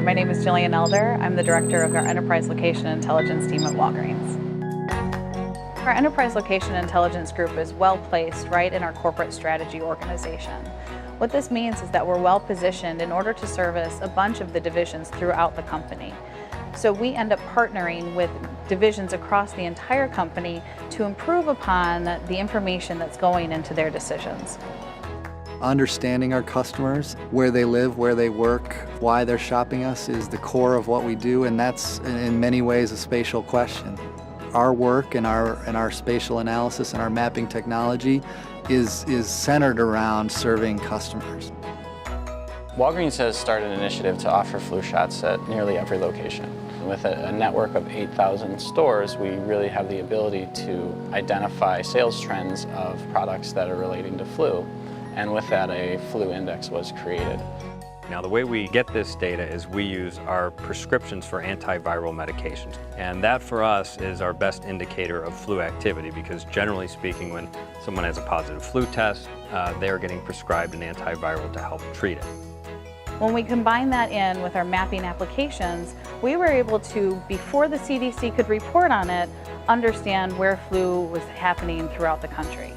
My name is Jillian Elder. I'm the director of our Enterprise Location Intelligence team at Walgreens. Our Enterprise Location Intelligence group is well placed right in our corporate strategy organization. What this means is that we're well positioned in order to service a bunch of the divisions throughout the company. So we end up partnering with divisions across the entire company to improve upon the information that's going into their decisions. Understanding our customers, where they live, where they work, why they're shopping us is the core of what we do, and that's in many ways a spatial question. Our work and our spatial analysis and our mapping technology is centered around serving customers. Walgreens has started an initiative to offer flu shots at nearly every location. With a network of 8,000 stores, we really have the ability to identify sales trends of products that are relating to flu. And with that, a flu index was created. Now, the way we get this data is we use our prescriptions for antiviral medications. And that, for us, is our best indicator of flu activity because, generally speaking, when someone has a positive flu test, they are getting prescribed an antiviral to help treat it. When we combine that in with our mapping applications, we were able to, before the CDC could report on it, understand where flu was happening throughout the country.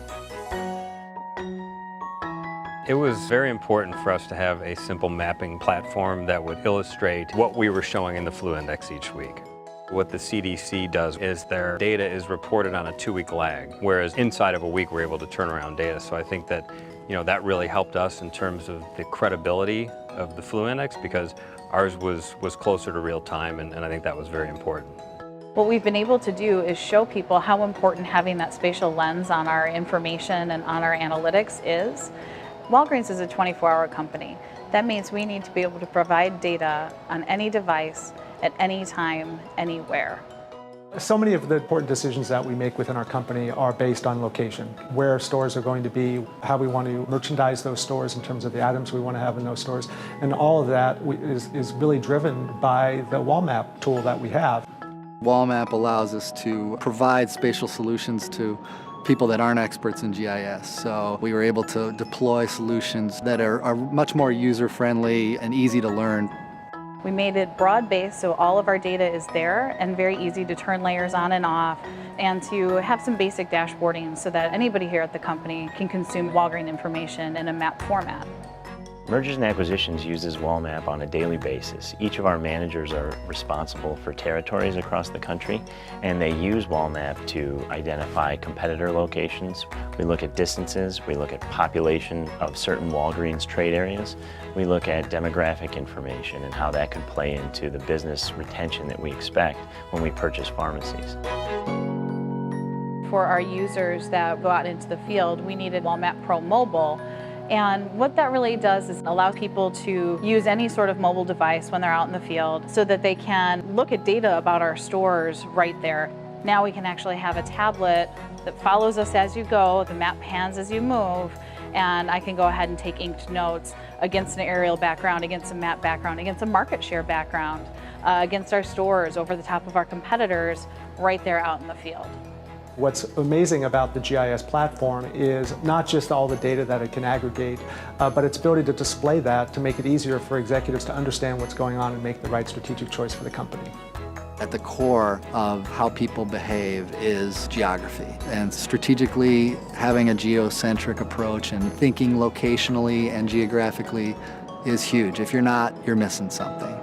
It was very important for us to have a simple mapping platform that would illustrate what we were showing in the flu index each week. What the CDC does is their data is reported on a 2-week lag, whereas inside of a week we're able to turn around data. So I think that, that really helped us in terms of the credibility of the flu index because ours was closer to real time, and I think that was very important. What we've been able to do is show people how important having that spatial lens on our information and on our analytics is. Walgreens is a 24-hour company. That means we need to be able to provide data on any device at any time, anywhere. So many of the important decisions that we make within our company are based on location, where stores are going to be, how we want to merchandise those stores in terms of the items we want to have in those stores. And all of that is really driven by the WallMap tool that we have. WallMap allows us to provide spatial solutions to people that aren't experts in GIS. So we were able to deploy solutions that are much more user-friendly and easy to learn. We made it broad-based so all of our data is there and very easy to turn layers on and off and to have some basic dashboarding so that anybody here at the company can consume Walgreens information in a map format. Mergers and Acquisitions uses WallMap on a daily basis. Each of our managers are responsible for territories across the country, and they use WallMap to identify competitor locations. We look at distances, we look at population of certain Walgreens trade areas, we look at demographic information and how that could play into the business retention that we expect when we purchase pharmacies. For our users that go out into the field, we needed WallMap Pro Mobile. And what that really does is allow people to use any sort of mobile device when they're out in the field so that they can look at data about our stores right there. Now we can actually have a tablet that follows us as you go, the map pans as you move, and I can go ahead and take inked notes against an aerial background, against a map background, against a market share background, against our stores, over the top of our competitors, right there out in the field. What's amazing about the GIS platform is not just all the data that it can aggregate, but its ability to display that to make it easier for executives to understand what's going on and make the right strategic choice for the company. At the core of how people behave is geography, and strategically having a geocentric approach and thinking locationally and geographically is huge. If you're not, you're missing something.